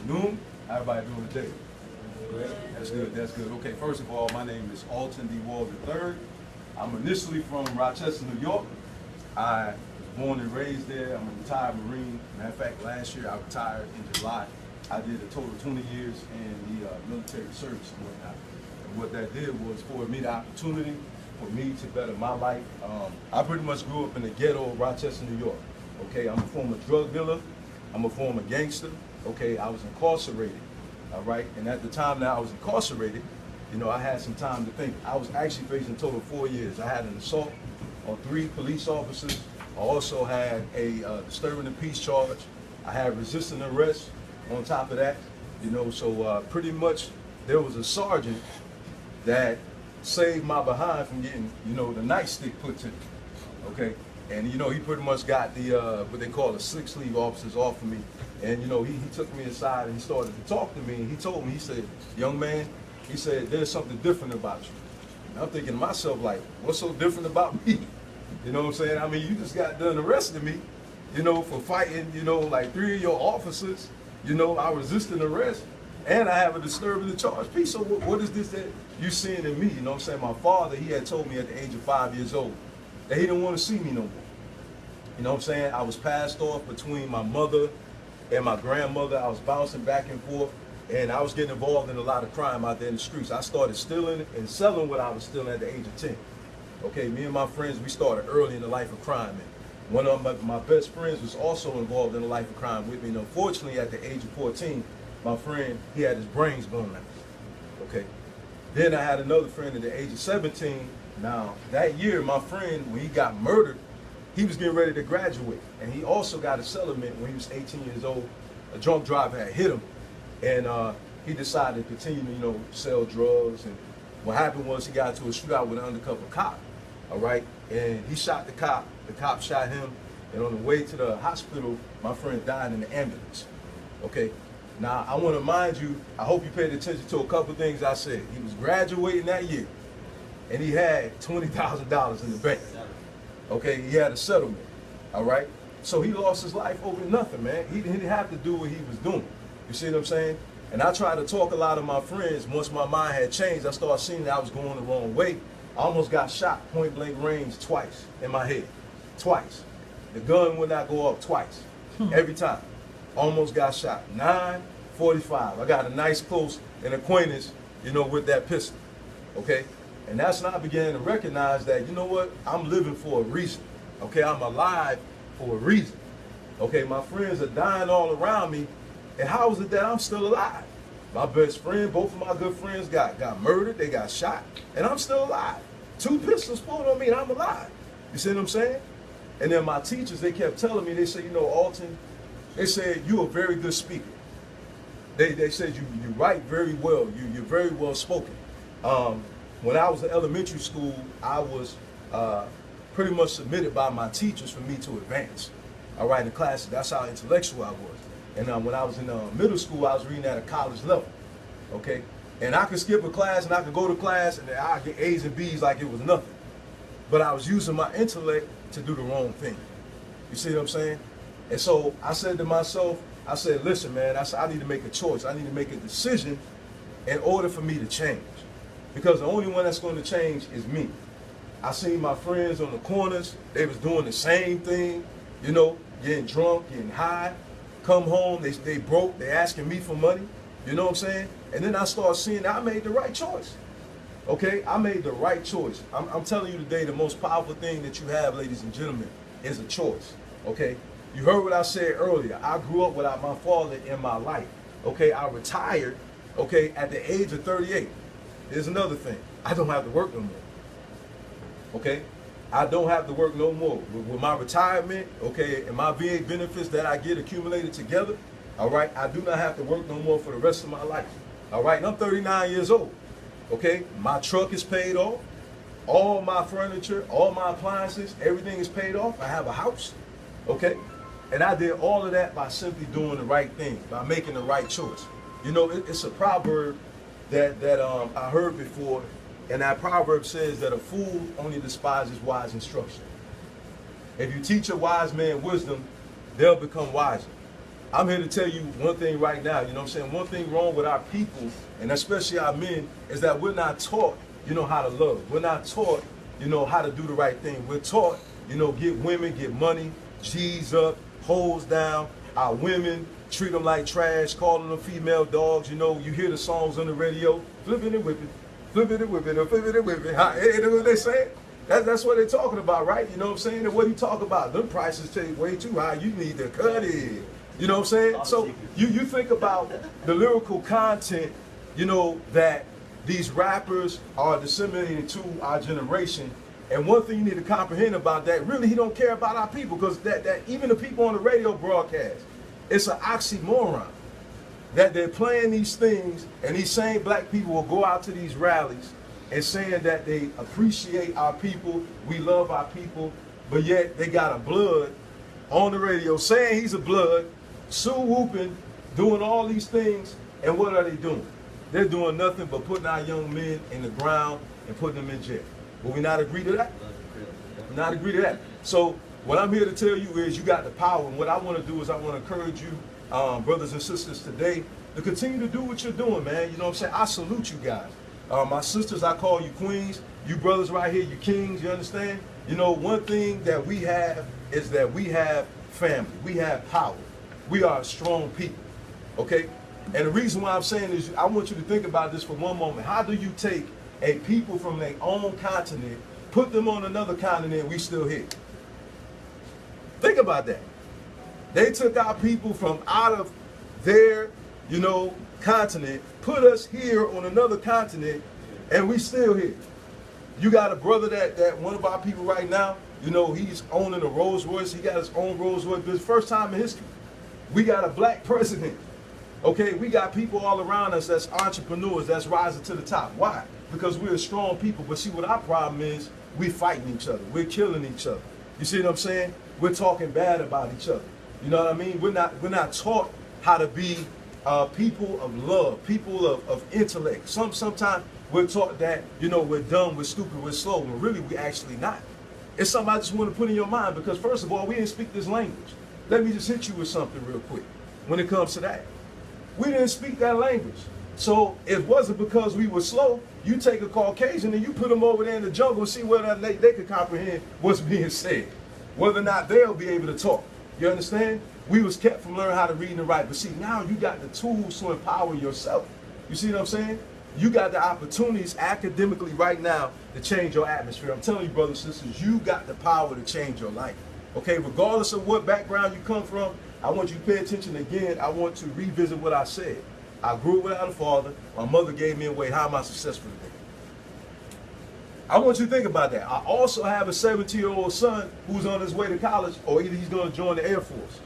afternoon. How everybody doing today? Good. That's good. That's good. Okay, first of all, my name is Alton D. Wall III. I'm initially from Rochester, New York. I was born and raised there. I'm a retired Marine. Matter of fact, last year I retired in July. I did a total of 20 years in the military service and whatnot. And what that did was afford me the opportunity for me to better my life. I pretty much grew up in the ghetto of Rochester, New York. Okay, I'm a former drug dealer. I'm a former gangster. Okay, I was incarcerated. All right, and at the time that I was incarcerated, you know, I had some time to think. I was actually facing a total of 4 years. I had an assault on 3 police officers. I also had a disturbing the peace charge. I had resisting arrest on top of that. You know, so pretty much there was a sergeant that saved my behind from getting, you know, the nightstick put to me. Okay, and you know, he pretty much got the what they call the slick sleeve officers off of me. And you know, he took me aside and he started to talk to me. And he told me, he said, "Young man," he said, "there's something different about you." And I'm thinking to myself, like, what's so different about me? You know what I'm saying? I mean, you just got done arresting me, you know, for fighting, you know, like 3 of your officers. You know, I resisted arrest, and I have a disturbing the charge piece. So what is this that you seeing in me? You know what I'm saying? My father, he had told me at the age of 5 years old that he didn't want to see me no more. You know what I'm saying? I was passed off between my mother and my grandmother. I was bouncing back and forth, and I was getting involved in a lot of crime out there in the streets. I started stealing and selling what I was stealing at the age of 10. Okay, me and my friends, we started early in the life of crime. And one of my best friends was also involved in the life of crime with me. And unfortunately, at the age of 14, my friend, he had his brains blown out. Okay. Then I had another friend at the age of 17. Now, that year, my friend, when he got murdered, he was getting ready to graduate. And he also got a settlement when he was 18 years old. A drunk driver had hit him. And he decided to continue to, you know, sell drugs. And what happened was he got into a shootout with an undercover cop. All right. And he shot the cop. The cop shot him. And on the way to the hospital, my friend died in the ambulance. Okay. Now, I want to remind you, I hope you paid attention to a couple things I said. He was graduating that year, and he had $20,000 in the bank. Okay, he had a settlement, all right? So he lost his life over nothing, man. He didn't have to do what he was doing. You see what I'm saying? And I tried to talk a lot of my friends. Once my mind had changed, I started seeing that I was going the wrong way. I almost got shot point blank range twice in my head, twice. The gun would not go up twice, every time. Almost got shot. 9:45. I got a nice close an acquaintance, you know, with that pistol. Okay? And that's when I began to recognize that, you know what, I'm living for a reason. Okay, I'm alive for a reason. Okay, my friends are dying all around me. And how is it that I'm still alive? My best friend, both of my good friends got murdered, they got shot, and I'm still alive. 2 pistols pulled on me and I'm alive. You see what I'm saying? And then my teachers, they kept telling me, they said, you know, Alton, they said, you're a very good speaker. They said you write very well. You're very well spoken. When I was in elementary school, I was pretty much submitted by my teachers for me to advance. All right, in classes. That's how intellectual I was. And when I was in middle school, I was reading at a college level. Okay, and I could skip a class and I could go to class and I get A's and B's like it was nothing. But I was using my intellect to do the wrong thing. You see what I'm saying? And so I said to myself, I said, listen, man, I need to make a choice. I need to make a decision in order for me to change. Because the only one that's going to change is me. I seen my friends on the corners. They was doing the same thing, you know, getting drunk, getting high. Come home, they broke. They asking me for money. You know what I'm saying? And then I started seeing that I made the right choice. Okay, I made the right choice. I'm telling you today, the most powerful thing that you have, ladies and gentlemen, is a choice. Okay? You heard what I said earlier. I grew up without my father in my life. Okay, I retired, okay, at the age of 38. Here's another thing. I don't have to work no more. Okay? I don't have to work no more. With my retirement, okay, and my VA benefits that I get accumulated together, all right, I do not have to work no more for the rest of my life. All right, and I'm 39 years old. Okay, my truck is paid off. All my furniture, all my appliances, everything is paid off. I have a house. Okay? And I did all of that by simply doing the right thing, by making the right choice. You know, it's a proverb that I heard before, and that proverb says that a fool only despises wise instruction. If you teach a wise man wisdom, they'll become wiser. I'm here to tell you one thing right now, you know what I'm saying? One thing wrong with our people, and especially our men, is that we're not taught, you know, how to love. We're not taught, you know, how to do the right thing. We're taught, you know, get women, get money, G's up, hoes down, our women, treat them like trash, calling them female dogs. You know, you hear the songs on the radio, flipping and whipping, flipping and whipping, flipping and whipping. Hey, you know what they say? That's what they're talking about, right? You know what I'm saying? And what he talk about? Them prices take way too high. You need to cut it. You know what I'm saying? So you think about the lyrical content, you know, that these rappers are disseminating to our generation. And one thing you need to comprehend about that, really, he don't care about our people, because that even the people on the radio broadcast, it's an oxymoron that they're playing these things, and these same black people will go out to these rallies and saying that they appreciate our people, we love our people, but yet they got a blood on the radio saying he's a blood, Sue whooping, doing all these things, and what are they doing? They're doing nothing but putting our young men in the ground and putting them in jail. Will we not agree to that? Not agree to that. So what I'm here to tell you is you got the power, and what I want to do is I want to encourage you, brothers and sisters today, to continue to do what you're doing, man. You know what I'm saying? I salute you guys. My sisters, I call you queens. You brothers right here, you kings, you understand? You know, one thing that we have is that we have family. We have power. We are a strong people, okay? And the reason why I'm saying is I want you to think about this for one moment. How do you take a people from their own continent, put them on another continent, we still here? Think about that. They took our people from out of their, you know, continent, put us here on another continent, and we still here. You got a brother that one of our people right now, you know, he's owning a Rolls Royce. He got his own Rolls Royce. It's the first time in history. We got a black president. Okay, we got people all around us that's entrepreneurs, that's rising to the top. Why? Because we're a strong people. But see, what our problem is, we're fighting each other. We're killing each other. You see what I'm saying? We're talking bad about each other. You know what I mean? We're not taught how to be people of love, people of intellect. Sometimes we're taught that, you know, we're dumb, we're stupid, we're slow, when really we're actually not. It's something I just want to put in your mind, because first of all, we didn't speak this language. Let me just hit you with something real quick when it comes to that. We didn't speak that language. So it wasn't because we were slow. You take a Caucasian and you put them over there in the jungle and see whether they could comprehend what's being said, whether or not they'll be able to talk. You understand? We was kept from learning how to read and write. But see, now you got the tools to empower yourself. You see what I'm saying? You got the opportunities academically right now to change your atmosphere. I'm telling you, brothers and sisters, you got the power to change your life. Okay, regardless of what background you come from, I want you to pay attention again. I want to revisit what I said. I grew up without a father. My mother gave me away. How am I successful today? I want you to think about that. I also have a 17-year-old son who's on his way to college, or either he's going to join the Air Force.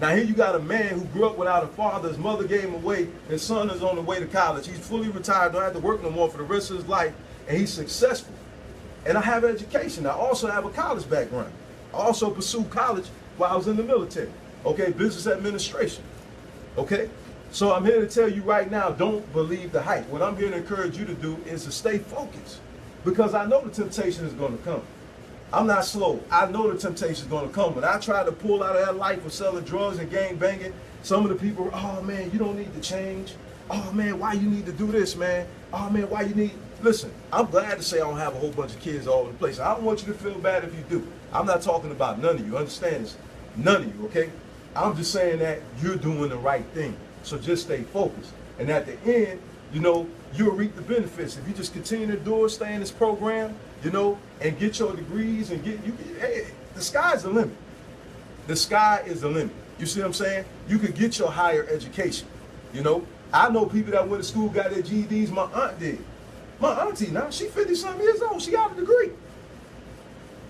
Now here you got a man who grew up without a father. His mother gave him away. His son is on the way to college. He's fully retired, don't have to work no more for the rest of his life, and he's successful. And I have education. I also have a college background. I also pursued college while I was in the military. Okay, business administration. Okay, so I'm here to tell you right now, don't believe the hype. What I'm here to encourage you to do is to stay focused, because I know the temptation is going to come. I'm not slow. I know the temptation is going to come. When I tried to pull out of that life of selling drugs and gang banging, some of the people were, oh man, you don't need to change. Oh man, why you need to do this, man? Oh man, why you need... Listen, I'm glad to say I don't have a whole bunch of kids all over the place. I don't want you to feel bad if you do. I'm not talking about none of you. Understand this? None of you, okay? I'm just saying that you're doing the right thing. So just stay focused. And at the end, you know, you'll reap the benefits. If you just continue to do it, stay in this program, you know, and get your degrees and hey, the sky's the limit. The sky is the limit. You see what I'm saying? You could get your higher education. You know, I know people that went to school, got their GEDs. My aunt did. My auntie now, she 50-something years old. She got a degree.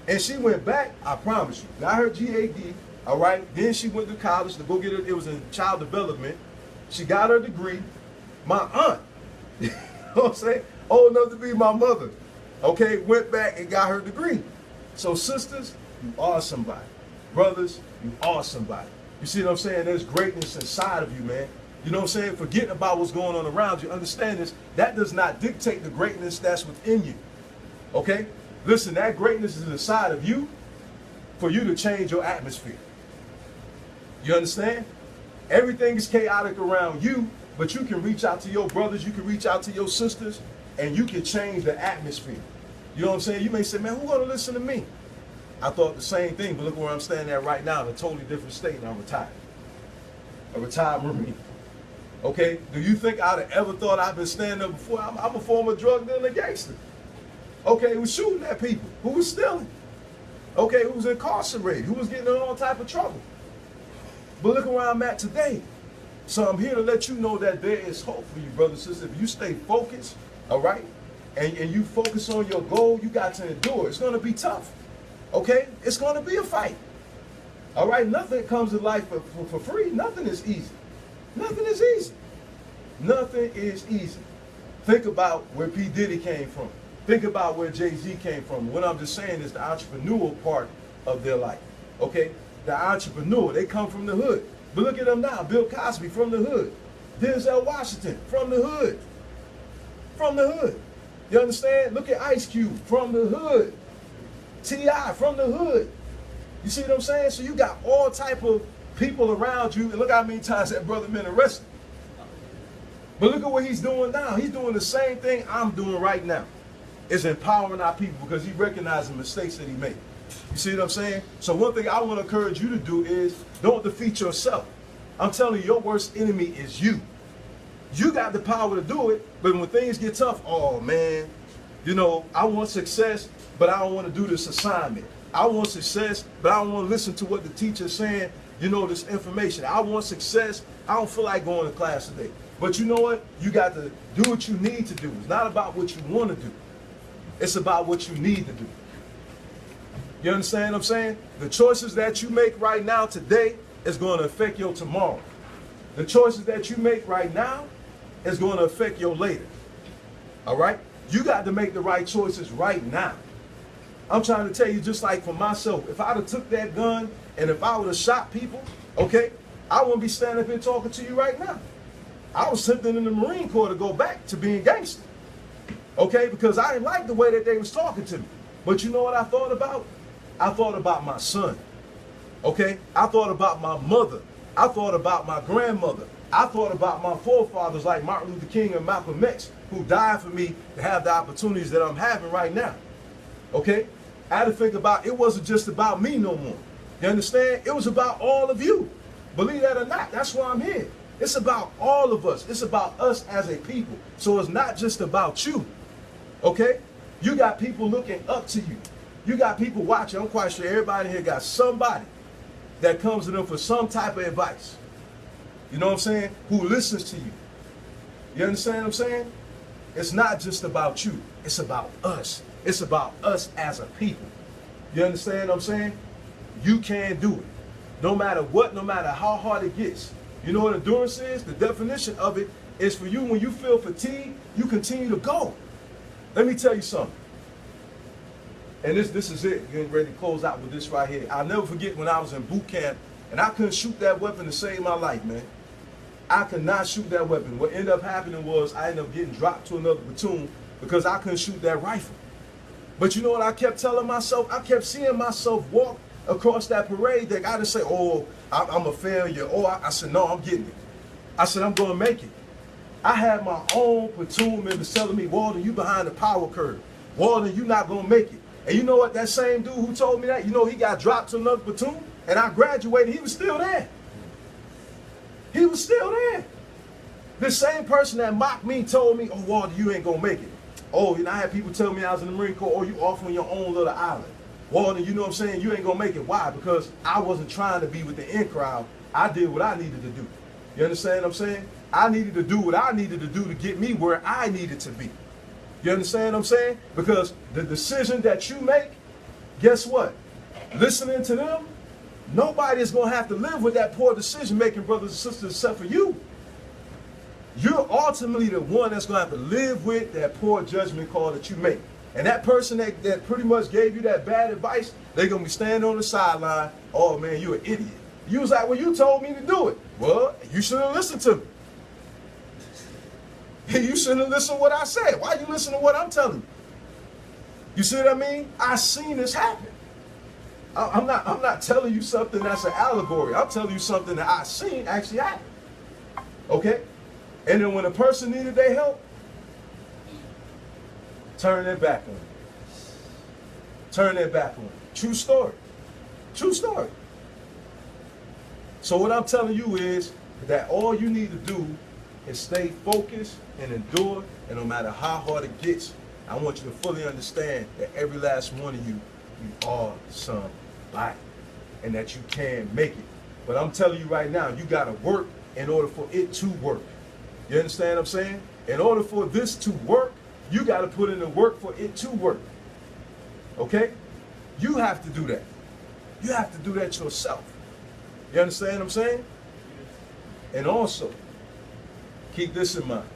And she went back, I promise you, got her GAD, all right? Then she went to college to go get it. It was in child development. She got her degree. My aunt, you know what I'm saying? Old enough to be my mother, okay, went back and got her degree. So sisters, you are somebody. Brothers, you are somebody. You see what I'm saying? There's greatness inside of you, man. You know what I'm saying? Forgetting about what's going on around you. Understand this. That does not dictate the greatness that's within you. Okay? Listen, that greatness is inside of you for you to change your atmosphere. You understand? Everything is chaotic around you, but you can reach out to your brothers, you can reach out to your sisters, and you can change the atmosphere. You know what I'm saying? You may say, man, who's gonna listen to me? I thought the same thing, but look where I'm standing at right now in a totally different state, and I'm retired. A retired Marine. Okay? Do you think I'd have ever thought I'd been standing there before? I'm a former drug dealer gangster. Okay, who was shooting at people, who was stealing. Okay, who was incarcerated, who was getting in all type of trouble. But look where I'm at today. So I'm here to let you know that there is hope for you, brothers and sisters. If you stay focused, all right, and you focus on your goal, you got to endure. It's going to be tough, okay? It's going to be a fight, all right? Nothing comes in life for free. Nothing is easy. Nothing is easy. Nothing is easy. Think about where P. Diddy came from. Think about where Jay-Z came from. What I'm just saying is the entrepreneurial part of their life, okay? The entrepreneur, they come from the hood. But look at them now. Bill Cosby from the hood. Denzel Washington from the hood. From the hood. You understand? Look at Ice Cube from the hood. T.I. from the hood. You see what I'm saying? So you got all type of people around you. And look how many times that brother been arrested. But look at what he's doing now. He's doing the same thing I'm doing right now. It's empowering our people because he recognizes the mistakes that he made. You see what I'm saying? So one thing I want to encourage you to do is don't defeat yourself. I'm telling you, your worst enemy is you. You got the power to do it, but when things get tough, oh man, you know, I want success, but I don't want to do this assignment. I want success, but I don't want to listen to what the teacher's saying, you know, this information. I want success. I don't feel like going to class today. But you know what? You got to do what you need to do. It's not about what you want to do. It's about what you need to do. You understand what I'm saying? The choices that you make right now today is going to affect your tomorrow. The choices that you make right now is going to affect your later. All right? You got to make the right choices right now. I'm trying to tell you, just like for myself, if I'd have took that gun and if I would have shot people, okay, I wouldn't be standing up here talking to you right now. I was tempted in the Marine Corps to go back to being gangster. Okay, because I didn't like the way that they was talking to me. But you know what I thought about? I thought about my son. Okay, I thought about my mother. I thought about my grandmother. I thought about my forefathers like Martin Luther King and Malcolm X, who died for me to have the opportunities that I'm having right now. Okay, I had to think about it wasn't just about me no more. You understand? It was about all of you. Believe that or not, that's why I'm here. It's about all of us. It's about us as a people. So it's not just about you. Okay? You got people looking up to you. You got people watching. I'm quite sure everybody here got somebody that comes to them for some type of advice. You know what I'm saying? Who listens to you. You understand what I'm saying? It's not just about you. It's about us. It's about us as a people. You understand what I'm saying? You can do it. No matter what, no matter how hard it gets. You know what endurance is? The definition of it is for you when you feel fatigued, you continue to go. Let me tell you something. And this is it. Getting ready to close out with this right here. I'll never forget when I was in boot camp and I couldn't shoot that weapon to save my life, man. I could not shoot that weapon. What ended up happening was I ended up getting dropped to another platoon because I couldn't shoot that rifle. But you know what I kept telling myself? I kept seeing myself walk across that parade deck. I didn't say, oh, I'm a failure. Oh, I said, no, I'm getting it. I said, I'm going to make it. I had my own platoon members telling me, Walden, you behind the power curve. Walden, you not going to make it. And you know what? That same dude who told me that, you know, he got dropped to another platoon and I graduated. He was still there. He was still there. The same person that mocked me told me, oh, Walden, you ain't going to make it. Oh, you know, I had people tell me I was in the Marine Corps, oh, you off on your own little island. Walden, you know what I'm saying? You ain't going to make it. Why? Because I wasn't trying to be with the in crowd. I did what I needed to do. You understand what I'm saying? I needed to do what I needed to do to get me where I needed to be. You understand what I'm saying? Because the decision that you make, guess what? Listening to them, nobody is going to have to live with that poor decision making, brothers and sisters, except for you. You're ultimately the one that's going to have to live with that poor judgment call that you make. And that person that pretty much gave you that bad advice, they're going to be standing on the sideline. Oh, man, you're an idiot. You was like, well, you told me to do it. Well, you should have listened to me. You shouldn't have listened to what I said. Why you listen to what I'm telling you? You see what I mean? I seen this happen. I'm not telling you something that's an allegory. I'm telling you something that I seen actually happen. Okay? And then when a person needed their help, turn their back on it. Turn their back on it. True story. True story. So what I'm telling you is that all you need to do is stay focused and endure, and no matter how hard it gets, I want you to fully understand that every last one of you are somebody, and that you can make it. But I'm telling you right now, you gotta work in order for it to work. You understand what I'm saying? In order for this to work, you gotta put in the work for it to work. Okay? You have to do that. You have to do that yourself. You understand what I'm saying? And also, keep this in mind.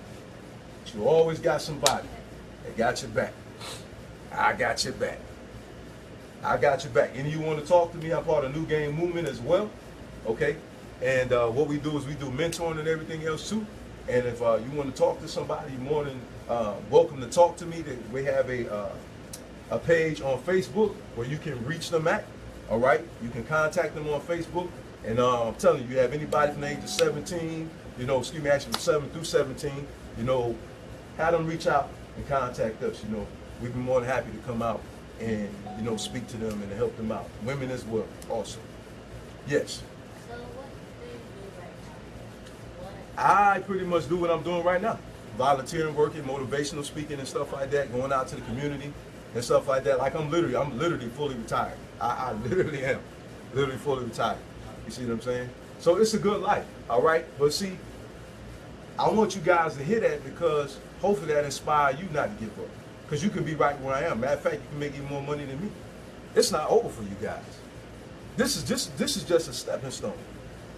You always got somebody that got your back. I got your back. I got your back. Any of you want to talk to me? I'm part of New Game Movement as well. Okay? And what we do is we do mentoring and everything else too. And if you want to talk to somebody, you're more than welcome to talk to me. We have a page on Facebook where you can reach them at. All right? You can contact them on Facebook. And I'm telling you, you have anybody from the age of 17, actually from 7 through 17, have them reach out and contact us. We'd be more than happy to come out and, speak to them and help them out. Women as well, also. Yes. So what do you do right now? I pretty much do what I'm doing right now. Volunteering, working, motivational speaking and stuff like that, going out to the community and stuff like that. Like I'm literally fully retired. I literally am. Literally fully retired. You see what I'm saying? So it's a good life, all right? But see, I want you guys to hear that because hopefully that inspires you not to give up. Because you can be right where I am. Matter of fact, you can make even more money than me. It's not over for you guys. This is just a stepping stone.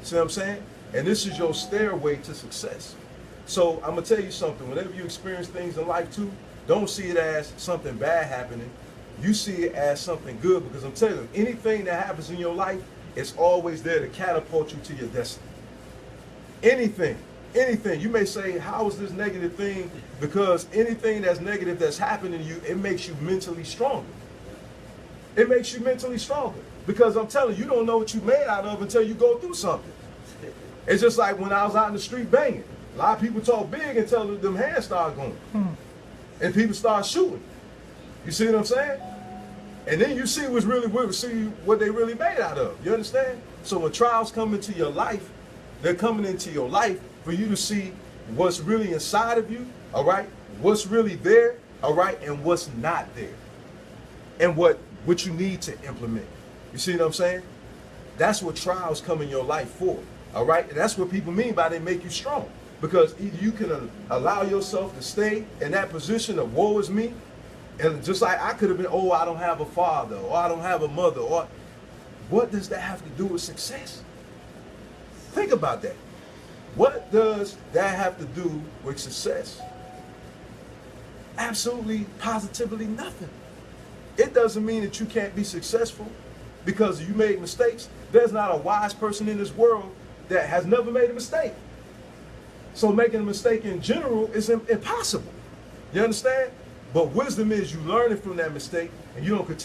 See what I'm saying? And this is your stairway to success. So I'm gonna tell you something. Whenever you experience things in life too, don't see it as something bad happening. You see it as something good, because I'm telling you, anything that happens in your life, it's always there to catapult you to your destiny. Anything. You may say, how is this negative thing? Because anything that's negative that's happening to you, it makes you mentally stronger. It makes you mentally stronger. Because I'm telling you, you don't know what you're made out of until you go through something. It's just like when I was out in the street banging. A lot of people talk big until them hands start going. And people start shooting. You see what I'm saying? And then you see what they really made out of. You understand? So when trials come into your life, they're coming into your life for you to see what's really inside of you, all right? What's really there, all right? And what's not there. And what you need to implement. You see what I'm saying? That's what trials come in your life for, all right? And that's what people mean by they make you strong. Because either you can allow yourself to stay in that position of woe is me, and just like I could have been, oh, I don't have a father, or I don't have a mother, or what does that have to do with success? Think about that. What does that have to do with success? Absolutely, positively nothing. It doesn't mean that you can't be successful because you made mistakes. There's not a wise person in this world that has never made a mistake. So making a mistake in general is impossible. You understand? But wisdom is you learning from that mistake and you don't continue.